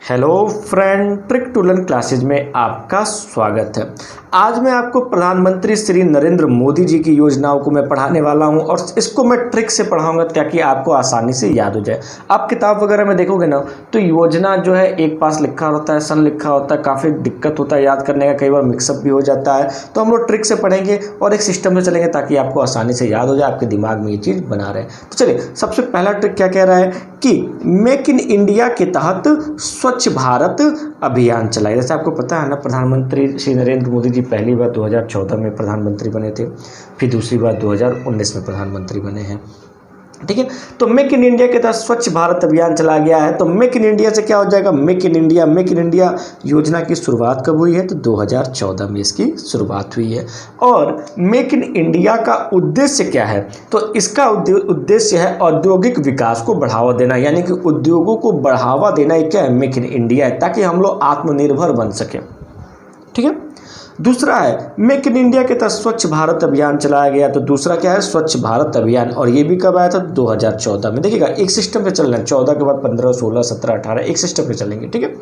Hello friend, trick to learn classes में आपका स्वागत है। आज मैं आपको प्रधानमंत्री श्री नरेंद्र मोदी जी की योजनाओं को मैं पढ़ाने वाला हूं और इसको मैं ट्रिक से पढ़ाऊंगा ताकि आपको आसानी से याद हो जाए। आप किताब वगैरह में देखोगे ना तो योजना जो है एक पास लिखा होता है, सन लिखा होता है, काफ़ी दिक्कत होता है याद करने का, कई बार मिक्सअप भी हो जाता है। तो हम लोग ट्रिक से पढ़ेंगे और एक सिस्टम से चलेंगे ताकि आपको आसानी से याद हो जाए, आपके दिमाग में ये चीज़ बना रहे। तो चलिए, सबसे पहला ट्रिक क्या कह रहा है कि मेक इन इंडिया के तहत स्वच्छ भारत अभियान चलाए। जैसे आपको पता है ना, प्रधानमंत्री श्री नरेंद्र मोदी जी पहली बार 2014 में प्रधानमंत्री बने थे, फिर दूसरी बार 2019 में प्रधानमंत्री बने हैं। ठीक है, तो मेक इन इंडिया के तहत स्वच्छ भारत अभियान चला गया है। तो मेक इन इंडिया से क्या हो जाएगा, मेक इन इंडिया योजना की शुरुआत कब हुई है? तो 2014 में इसकी शुरुआत हुई है। और मेक इन इंडिया का उद्देश्य क्या है? तो इसका उद्देश्य है औद्योगिक विकास को बढ़ावा देना, यानी कि उद्योगों को बढ़ावा देना। क्या है? मेक इन इंडिया है, ताकि हम लोग आत्मनिर्भर बन सकें। ठीक है, दूसरा है मेक इन इंडिया के तहत स्वच्छ भारत अभियान चलाया गया। तो दूसरा क्या है? स्वच्छ भारत अभियान। और ये भी कब आया था? 2014 में। देखिएगा, एक सिस्टम पे चल रहे हैं, 14 के बाद 15, 16, 17, 18 एक सिस्टम पे चलेंगे। ठीक है,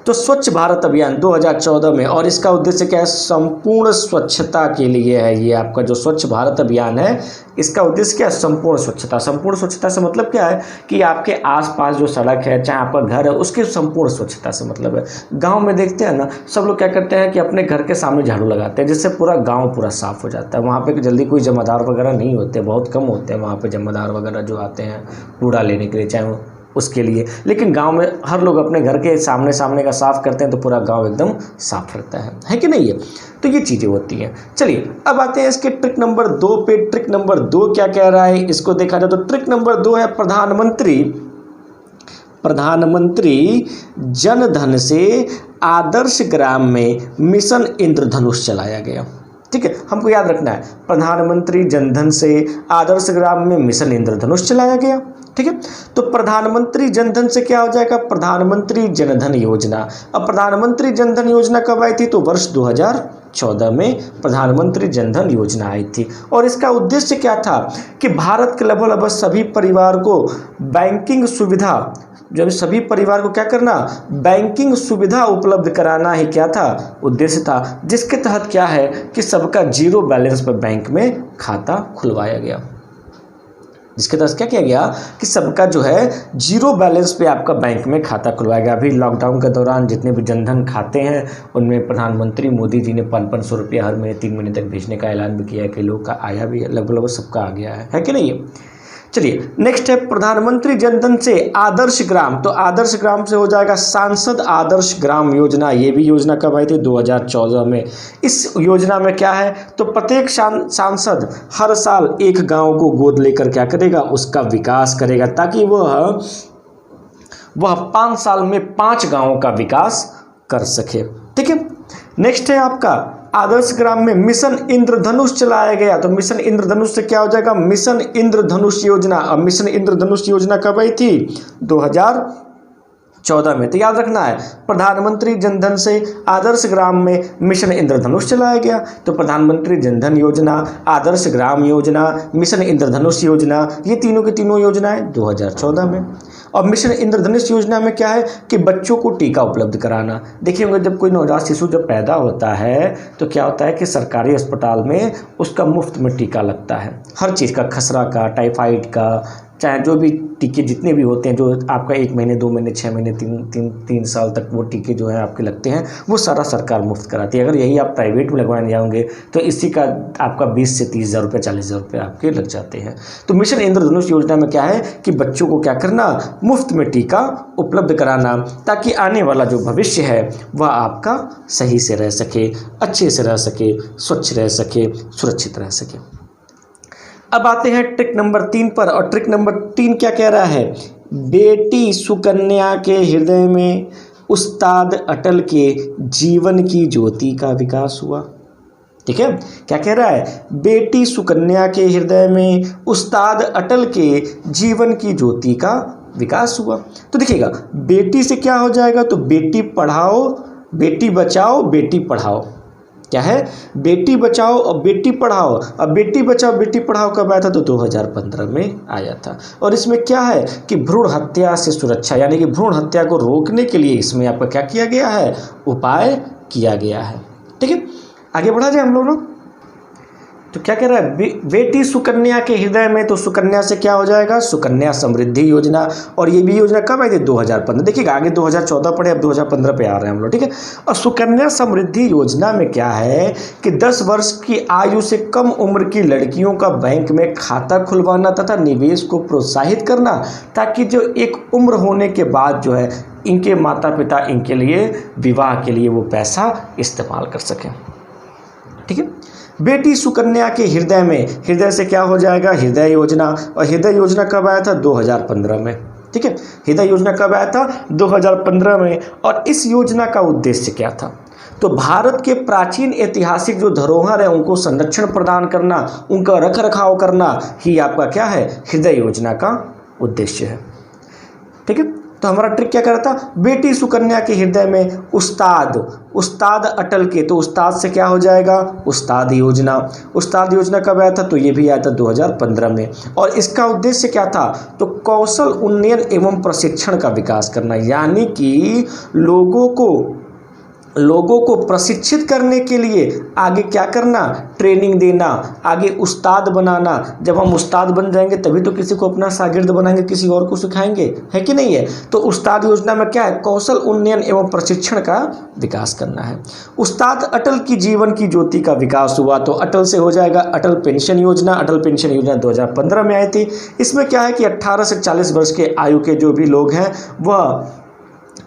तो स्वच्छ भारत अभियान 2014 में, और इसका उद्देश्य क्या है? संपूर्ण स्वच्छता के लिए है। ये आपका जो स्वच्छ भारत अभियान है, इसका उद्देश्य क्या है? संपूर्ण स्वच्छता। संपूर्ण स्वच्छता से मतलब क्या है कि आपके आसपास जो सड़क है, चाहे आपका घर है, उसकी संपूर्ण स्वच्छता से मतलब है। गांव में देखते हैं ना, सब लोग क्या करते हैं कि अपने घर के सामने झाड़ू लगाते हैं, जिससे पूरा गांव पूरा साफ हो जाता है। वहाँ पे जल्दी कोई जमादार वगैरह नहीं होते, बहुत कम होते हैं वहाँ पे जमादार वगैरह जो आते हैं कूड़ा लेने के लिए, चाहे उसके लिए। लेकिन गांव में हर लोग अपने घर के सामने का साफ करते हैं, तो पूरा गांव एकदम साफ रहता है कि नहीं? है तो ये चीज़ें होती हैं। चलिए, अब आते हैं इसके ट्रिक नंबर 2 पे। ट्रिक नंबर 2 क्या कह रहा है, इसको देखा जाए तो ट्रिक नंबर 2 है प्रधानमंत्री जन धन से आदर्श ग्राम में मिशन इंद्रधनुष चलाया गया। ठीक है, हमको याद रखना है, प्रधानमंत्री जनधन से आदर्श ग्राम में मिशन इंद्रधनुष चलाया गया। ठीक है, तो प्रधानमंत्री जनधन से क्या हो जाएगा? प्रधानमंत्री जनधन योजना। अब प्रधानमंत्री जनधन योजना कब आई थी? तो वर्ष 2014 में प्रधानमंत्री जनधन योजना आई थी। और इसका उद्देश्य क्या था कि भारत के लगभग सभी परिवार को बैंकिंग सुविधा, जो सभी परिवार को क्या करना? बैंकिंग सुविधा उपलब्ध कराना ही क्या था? उद्देश्य था। जिसके तहत क्या है कि सबका जीरो बैलेंस पर बैंक में खाता खुलवाया गया। जिसके तहत क्या किया गया कि सबका जो है जीरो बैलेंस पे आपका बैंक में खाता खुलवाया गया। अभी लॉकडाउन के दौरान जितने भी जनधन खाते हैं, उनमें प्रधानमंत्री मोदी जी ने 500 रुपया हर महीने 3 महीने तक भेजने का ऐलान भी किया है। कि लोग का आया भी, लगभग सबका आ गया है कि नहीं? चलिए, नेक्स्ट है प्रधानमंत्री जनधन से आदर्श ग्राम। तो आदर्श ग्राम से हो जाएगा सांसद आदर्श ग्राम योजना। ये भी योजना कब आई थी? 2014 में। इस योजना में क्या है? तो प्रत्येक सांसद हर साल एक गांव को गोद लेकर क्या करेगा? उसका विकास करेगा, ताकि वह 5 साल में 5 गांवों का विकास कर सके। ठीक है, नेक्स्ट है आपका आदर्श ग्राम में मिशन इंद्रधनुष चलाया गया। तो मिशन इंद्रधनुष से क्या हो जाएगा? मिशन इंद्रधनुष योजना। अब मिशन इंद्रधनुष योजना कब आई थी? 2014 में। तो याद रखना है, प्रधानमंत्री जनधन से आदर्श ग्राम में मिशन इंद्रधनुष चलाया गया। तो प्रधानमंत्री जनधन योजना, आदर्श ग्राम योजना, मिशन इंद्रधनुष योजना, ये तीनों की तीनों योजनाएं 2014 में। और मिशन इंद्रधनुष योजना में क्या है कि बच्चों को टीका उपलब्ध कराना। देखिए होंगे, जब कोई नवजात शिशु जब पैदा होता है तो क्या होता है कि सरकारी अस्पताल में उसका मुफ्त में टीका लगता है, हर चीज़ का, खसरा का, टाइफाइड का, चाहे जो भी टीके जितने भी होते हैं, जो आपका 1 महीने 2 महीने 6 महीने 3 साल तक वो टीके जो है आपके लगते हैं, वो सारा सरकार मुफ्त कराती है। अगर यही आप प्राइवेट में लगवाने जाओगे तो इसी का आपका 20 से 30 हज़ार रुपये, 40 हज़ार रुपये आपके लग जाते हैं। तो मिशन इंद्रधनुष योजना में क्या है कि बच्चों को क्या करना? मुफ्त में टीका उपलब्ध कराना, ताकि आने वाला जो भविष्य है वह आपका सही से रह सके, अच्छे से रह सके, स्वच्छ रह सके, सुरक्षित रह सके। अब आते हैं ट्रिक नंबर 3 पर। और ट्रिक नंबर 3 क्या कह रहा है? बेटी सुकन्या के हृदय में उस्ताद अटल के जीवन की ज्योति का विकास हुआ। ठीक है, क्या कह रहा है? बेटी सुकन्या के हृदय में उस्ताद अटल के जीवन की ज्योति का विकास हुआ। तो देखिएगा, बेटी से क्या हो जाएगा? तो बेटी पढ़ाओ, बेटी बचाओ, बेटी पढ़ाओ। क्या है, बेटी बचाओ और बेटी पढ़ाओ। अब बेटी बचाओ बेटी पढ़ाओ कब आया था, तो 2015 में आया था। और इसमें क्या है कि भ्रूण हत्या से सुरक्षा, यानी कि भ्रूण हत्या को रोकने के लिए इसमें आपका क्या किया गया है, उपाय किया गया है। ठीक है, आगे बढ़ा जाए हम लोग। तो क्या कह रहा है, बेटी सुकन्या के हृदय में, तो सुकन्या से क्या हो जाएगा, सुकन्या समृद्धि योजना। और ये भी योजना कब आई थी, 2015। देखिएगा आगे 2014 पढ़े, अब 2015 पे आ रहे हैं हम लोग। ठीक है, और सुकन्या समृद्धि योजना में क्या है कि 10 वर्ष की आयु से कम उम्र की लड़कियों का बैंक में खाता खुलवाना तथा निवेश को प्रोत्साहित करना, ताकि जो एक उम्र होने के बाद जो है इनके माता पिता इनके लिए विवाह के लिए वो पैसा इस्तेमाल कर सकें। ठीक है, बेटी सुकन्या के हृदय में, हृदय से क्या हो जाएगा, हृदय योजना। और हृदय योजना कब आया था, 2015 में। ठीक है, हृदय योजना कब आया था, 2015 में। और इस योजना का उद्देश्य क्या था, तो भारत के प्राचीन ऐतिहासिक जो धरोहर है उनको संरक्षण प्रदान करना, उनका रख रखाव करना ही आपका क्या है, हृदय योजना का उद्देश्य है। ठीक है, तो हमारा ट्रिक क्या करता, बेटी सुकन्या के हृदय में उस्ताद अटल के, तो उस्ताद से क्या हो जाएगा, उस्ताद योजना। उस्ताद योजना कब आया था, तो ये भी आया था 2015 में। और इसका उद्देश्य क्या था, तो कौशल उन्नयन एवं प्रशिक्षण का विकास करना, यानी कि लोगों को प्रशिक्षित करने के लिए आगे क्या करना, ट्रेनिंग देना, आगे उस्ताद बनाना। जब हम उस्ताद बन जाएंगे तभी तो किसी को अपना शागिर्द बनाएंगे, किसी और को सिखाएंगे, है कि नहीं है। तो उस्ताद योजना में क्या है, कौशल उन्नयन एवं प्रशिक्षण का विकास करना है। उस्ताद अटल की जीवन की ज्योति का विकास हुआ, तो अटल से हो जाएगा अटल पेंशन योजना। अटल पेंशन योजना 2015 में आई थी। इसमें क्या है कि 18 से 40 वर्ष के आयु के जो भी लोग हैं वह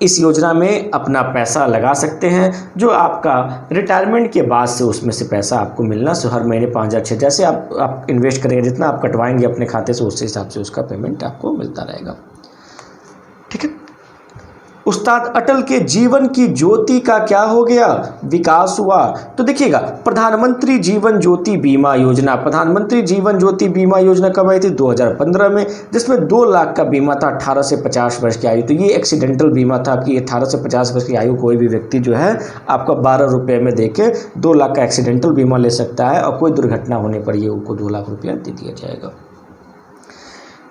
इस योजना में अपना पैसा लगा सकते हैं, जो आपका रिटायरमेंट के बाद से उसमें से पैसा आपको मिलना, सो हर महीने 5,000 जैसे आप इन्वेस्ट करेंगे, जितना आप कटवाएंगे अपने खाते से उस हिसाब से उसका पेमेंट आपको मिलता रहेगा। ठीक है, उस्ताद अटल के जीवन की ज्योति का क्या हो गया, विकास हुआ। तो देखिएगा प्रधानमंत्री जीवन ज्योति बीमा योजना, प्रधानमंत्री जीवन ज्योति बीमा योजना कब आई थी, 2015 में, जिसमें 2 लाख का बीमा था 18 से 50 वर्ष की आयु। तो ये एक्सीडेंटल बीमा था कि 18 से 50 वर्ष की आयु कोई भी व्यक्ति जो है आपका 12 रुपये में देके 2 लाख का एक्सीडेंटल बीमा ले सकता है, और कोई दुर्घटना होने पर ये उनको 2 लाख रुपया दे दिया जाएगा।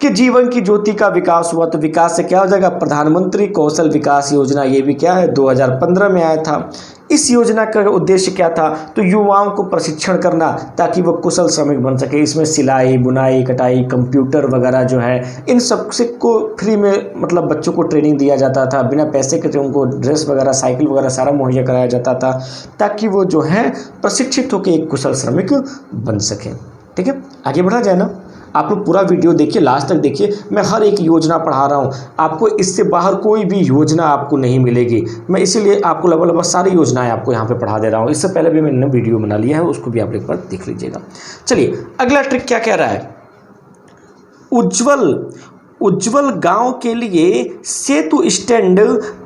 कि जीवन की ज्योति का विकास हुआ, तो विकास से क्या हो जाएगा, प्रधानमंत्री कौशल विकास योजना, ये भी क्या है 2015 में आया था। इस योजना का उद्देश्य क्या था, तो युवाओं को प्रशिक्षण करना ताकि वो कुशल श्रमिक बन सके। इसमें सिलाई, बुनाई, कटाई, कंप्यूटर वगैरह जो है इन सब से को फ्री में मतलब बच्चों को ट्रेनिंग दिया जाता था, बिना पैसे के उनको ड्रेस वगैरह, साइकिल वगैरह सारा मुहैया कराया जाता था, ताकि वो जो है प्रशिक्षित होकर एक कुशल श्रमिक बन सकें। ठीक है, आगे बढ़ा जाए ना। आप लोग पूरा वीडियो देखिए, लास्ट तक देखिए, मैं हर एक योजना पढ़ा रहा हूँ, आपको इससे बाहर कोई भी योजना आपको नहीं मिलेगी। मैं इसीलिए आपको लगभग सारी योजनाएं आपको यहाँ पे पढ़ा दे रहा हूँ। इससे पहले भी मैंने वीडियो बना लिया है, उसको भी आप एक बार देख लीजिएगा। चलिए अगला ट्रिक क्या कह रहा है, उज्जवल गांव के लिए सेतु स्टैंड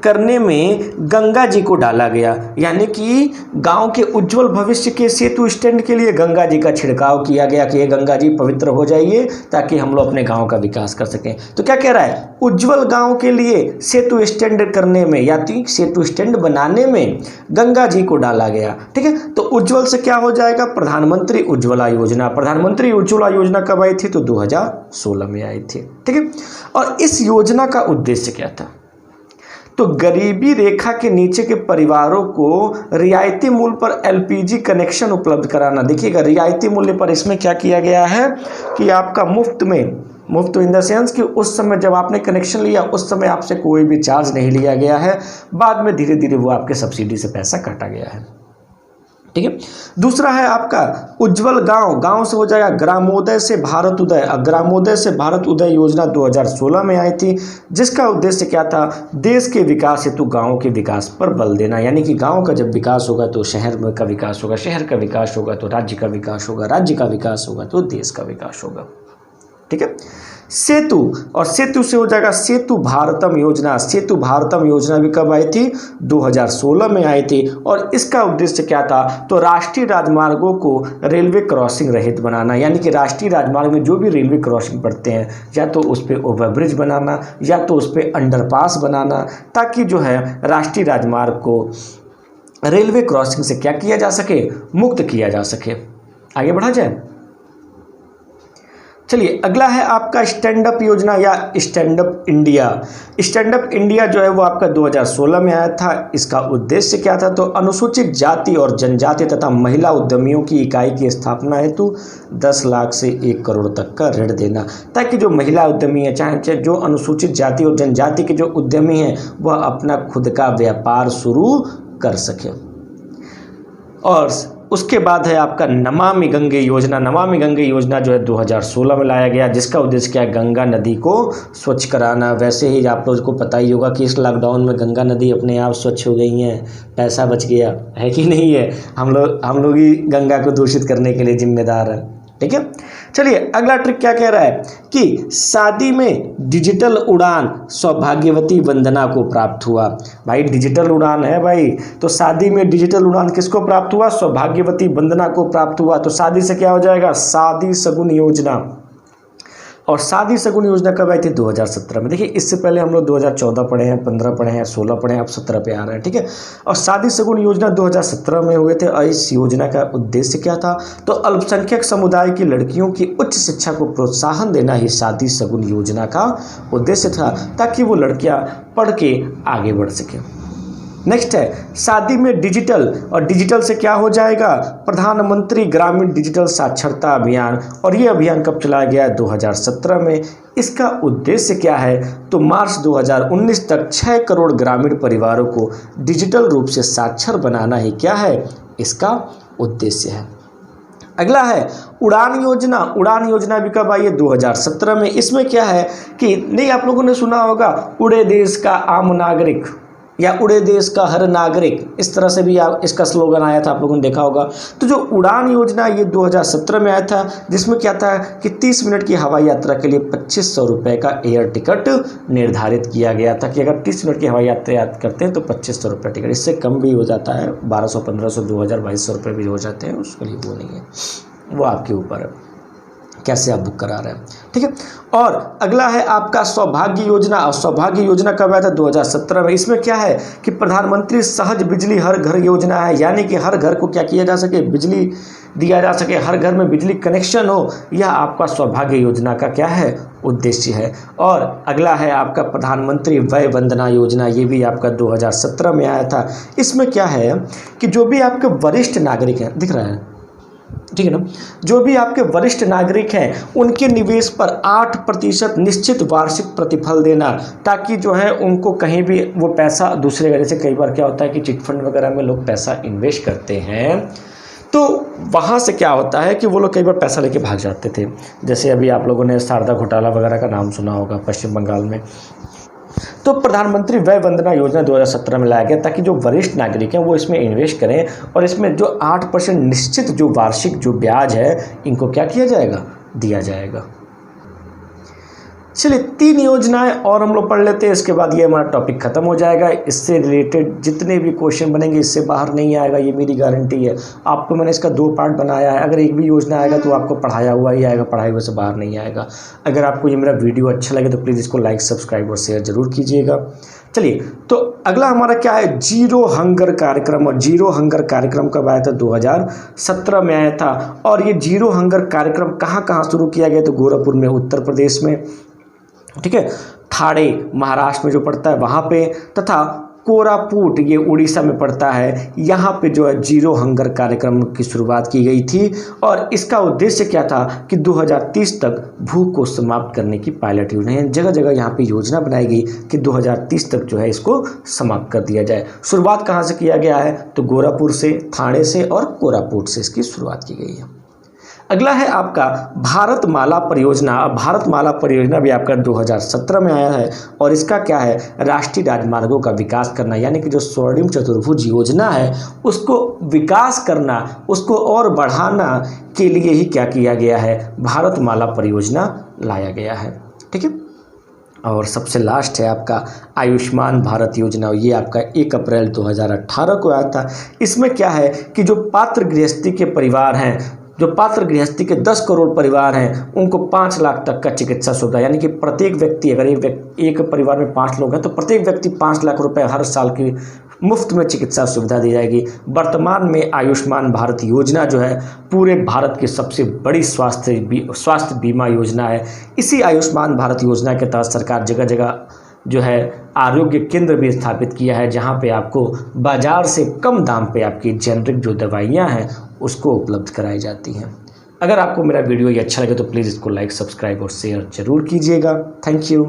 करने में गंगा जी को डाला गया, यानी कि गांव के उज्जवल भविष्य के सेतु स्टैंड के लिए गंगा जी का छिड़काव किया गया कि ये गंगा जी पवित्र हो जाइए ताकि हम लोग अपने गांव का विकास कर सकें। तो क्या कह रहा है, उज्जवल गांव के लिए सेतु स्टैंड करने में या सेतु स्टैंड बनाने में गंगा जी को डाला गया। ठीक है, तो उज्जवल से क्या हो जाएगा, प्रधानमंत्री उज्ज्वला योजना। प्रधानमंत्री उज्ज्वला योजना कब आई थी, तो 2016 में आई थी। ठीक है, और इस योजना का उद्देश्य क्या था, तो गरीबी रेखा के नीचे के परिवारों को रियायती मूल्य पर एलपीजी कनेक्शन उपलब्ध कराना। देखिएगा रियायती मूल्य पर इसमें क्या किया गया है कि आपका मुफ्त इन द सेंस कि उस समय जब आपने कनेक्शन लिया उस समय आपसे कोई भी चार्ज नहीं लिया गया है, बाद में धीरे धीरे वो आपके सब्सिडी से पैसा काटा गया है। ठीक है, दूसरा है आपका उज्जवल गांव से हो जाएगा ग्रामोदय से भारत उदय। ग्रामोदय से भारत उदय योजना 2016 में आई थी, जिसका उद्देश्य क्या था, देश के विकास हेतु गांव के विकास पर बल देना, यानी कि गांव का जब विकास होगा तो शहर का विकास होगा, शहर का विकास होगा तो राज्य का विकास होगा, राज्य का विकास होगा तो देश का विकास होगा। ठीक है, सेतु, और सेतु से हो जाएगा सेतु भारतम योजना। सेतु भारतम योजना भी कब आई थी, 2016 में आई थी, और इसका उद्देश्य क्या था, तो राष्ट्रीय राजमार्गों को रेलवे क्रॉसिंग रहित बनाना, यानी कि राष्ट्रीय राजमार्ग में जो भी रेलवे क्रॉसिंग पड़ते हैं या तो उस पर ओवरब्रिज बनाना या तो उस पर अंडरपास बनाना, ताकि जो है राष्ट्रीय राजमार्ग को रेलवे क्रॉसिंग से क्या किया जा सके, मुक्त किया जा सके। आगे बढ़ा जाए। चलिए अगला है आपका स्टैंड अप योजना या stand up India. Stand up India जो है वो आपका 2016 में आया था। इसका उद्देश्य क्या था, तो अनुसूचित जाति और जनजाति तथा महिला उद्यमियों की इकाई की स्थापना हेतु 10 लाख से 1 करोड़ तक का ऋण देना, ताकि जो महिला उद्यमी है, चाहे जो अनुसूचित जाति और जनजाति के जो उद्यमी हैं वह अपना खुद का व्यापार शुरू कर सके। और उसके बाद है आपका नमामि गंगे योजना। नमामि गंगे योजना जो है 2016 में लाया गया, जिसका उद्देश्य क्या है, गंगा नदी को स्वच्छ कराना। वैसे ही आप लोगों को पता ही होगा कि इस लॉकडाउन में गंगा नदी अपने आप स्वच्छ हो गई हैं, पैसा बच गया है कि नहीं है। हम लोग ही गंगा को दूषित करने के लिए जिम्मेदार हैं। ठीक है, चलिए अगला ट्रिक क्या कह रहा है कि शादी में डिजिटल उड़ान सौभाग्यवती वंदना को प्राप्त हुआ। भाई डिजिटल उड़ान है भाई, तो शादी में डिजिटल उड़ान किसको प्राप्त हुआ, सौभाग्यवती वंदना को प्राप्त हुआ। तो शादी से क्या हो जाएगा, शादी शगुन योजना। और शादी शगुन योजना कब आई थी, 2017 में। देखिए इससे पहले हम लोग 2014 पढ़े हैं, 15 पढ़े हैं, 16 पढ़े हैं, अब 17 पे आ रहे हैं। ठीक है, और शादी शगुन योजना 2017 में हुए थे। और इस योजना का उद्देश्य क्या था, तो अल्पसंख्यक समुदाय की लड़कियों की उच्च शिक्षा को प्रोत्साहन देना ही शादी शगुन योजना का उद्देश्य था, ताकि वो लड़कियां पढ़ के आगे बढ़ सकें। नेक्स्ट है शादी में डिजिटल, और डिजिटल से क्या हो जाएगा, प्रधानमंत्री ग्रामीण डिजिटल साक्षरता अभियान। और ये अभियान कब चलाया गया है, 2017 में। इसका उद्देश्य क्या है, तो मार्च 2019 तक 6 करोड़ ग्रामीण परिवारों को डिजिटल रूप से साक्षर बनाना ही क्या है, इसका उद्देश्य है। अगला है उड़ान योजना। उड़ान योजना भी कब आई है, 2017 में। इसमें क्या है कि नहीं, आप लोगों ने सुना होगा उड़े देश का आम नागरिक या उड़े देश का हर नागरिक, इस तरह से भी इसका स्लोगन आया था, आप लोगों ने देखा होगा। तो जो उड़ान योजना ये 2017 में आया था, जिसमें क्या था कि 30 मिनट की हवाई यात्रा के लिए 2500 रुपये का एयर टिकट निर्धारित किया गया था कि अगर 30 मिनट की हवाई यात्रा करते हैं तो 2500 रुपये टिकट। इससे कम भी हो जाता है, 1200, 1500, 2000, 2200 रुपये भी हो जाते हैं, उसके लिए वो नहीं है, वो आपके ऊपर है कैसे आप बुक करा रहे हैं। ठीक है, और अगला है आपका सौभाग्य योजना। और सौभाग्य योजना कब आया था, 2017 में। इसमें क्या है कि प्रधानमंत्री सहज बिजली हर घर योजना है, यानी कि हर घर को क्या किया जा सके, बिजली दिया जा सके, हर घर में बिजली कनेक्शन हो। यह आपका सौभाग्य योजना का क्या है, उद्देश्य है। और अगला है आपका प्रधानमंत्री वय वंदना योजना। ये भी आपका 2017 में आया था। इसमें क्या है कि जो भी आपके वरिष्ठ नागरिक हैं, दिख रहा है ठीक है ना, जो भी आपके वरिष्ठ नागरिक हैं उनके निवेश पर 8% निश्चित वार्षिक प्रतिफल देना, ताकि जो है उनको कहीं भी वो पैसा दूसरे, जैसे कई बार क्या होता है कि चिट फंड वगैरह में लोग पैसा इन्वेस्ट करते हैं, तो वहाँ से क्या होता है कि वो लोग कई बार पैसा लेके भाग जाते थे। जैसे अभी आप लोगों ने शारदा घोटाला वगैरह का नाम सुना होगा पश्चिम बंगाल में। तो प्रधानमंत्री वय वंदना योजना 2017 में लाया गया, ताकि जो वरिष्ठ नागरिक हैं वो इसमें इन्वेस्ट करें, और इसमें जो 8% निश्चित जो वार्षिक जो ब्याज है, इनको क्या किया जाएगा, दिया जाएगा। चलिए 3 योजनाएं और हम लोग पढ़ लेते हैं, इसके बाद ये हमारा टॉपिक खत्म हो जाएगा। इससे रिलेटेड जितने भी क्वेश्चन बनेंगे इससे बाहर नहीं आएगा, ये मेरी गारंटी है। आपको मैंने इसका 2 पार्ट बनाया है, अगर एक भी योजना आएगा तो आपको पढ़ाया हुआ ही आएगा, पढ़ाई हुए से बाहर नहीं आएगा। अगर आपको ये मेरा वीडियो अच्छा लगे तो प्लीज़ इसको लाइक, सब्सक्राइब और शेयर जरूर कीजिएगा। चलिए तो अगला हमारा क्या है, जीरो हंगर कार्यक्रम। और जीरो हंगर कार्यक्रम कब आया था, 2017 में आया था। और ये जीरो हंगर कार्यक्रम कहाँ कहाँ शुरू किया गया, तो गोरखपुर में उत्तर प्रदेश में, ठीक है, ठाणे महाराष्ट्र में जो पड़ता है वहाँ पे, तथा कोरापुट ये उड़ीसा में पड़ता है, यहाँ पे जो है जीरो हंगर कार्यक्रम की शुरुआत की गई थी। और इसका उद्देश्य क्या था कि 2030 तक भूख को समाप्त करने की पायलट योजना है। जगह जगह यहाँ पे योजना बनाई गई कि 2030 तक जो है इसको समाप्त कर दिया जाए। शुरुआत कहाँ से किया गया है, तो गोरखपुर से, ठाणे से और कोरापुट से इसकी शुरुआत की गई है। अगला है आपका भारतमाला परियोजना। भारतमाला परियोजना भी आपका 2017 में आया है, और इसका क्या है, राष्ट्रीय राजमार्गों का विकास करना, यानी कि जो स्वर्णिम चतुर्भुज योजना है उसको विकास करना, उसको और बढ़ाना के लिए ही क्या किया गया है, भारतमाला परियोजना लाया गया है। ठीक है, और सबसे लास्ट है आपका आयुष्मान भारत योजना। ये आपका 1 अप्रैल 2018 को आया था। इसमें क्या है कि जो पात्र गृहस्थी के परिवार हैं, जो पात्र गृहस्थी के 10 करोड़ परिवार हैं, उनको 5 लाख तक का चिकित्सा सुविधा, यानी कि प्रत्येक व्यक्ति, अगर एक परिवार में 5 लोग हैं तो प्रत्येक व्यक्ति 5 लाख रुपए हर साल की मुफ्त में चिकित्सा सुविधा दी जाएगी। वर्तमान में आयुष्मान भारत योजना जो है पूरे भारत की सबसे बड़ी स्वास्थ्य बीमा योजना है। इसी आयुष्मान भारत योजना के तहत सरकार जगह जगह जो है आरोग्य केंद्र भी स्थापित किया है, जहां पे आपको बाजार से कम दाम पे आपकी जेनरिक जो दवाइयां हैं उसको उपलब्ध कराई जाती हैं। अगर आपको मेरा वीडियो ये अच्छा लगे तो प्लीज़ इसको लाइक, सब्सक्राइब और शेयर जरूर कीजिएगा। Thank you.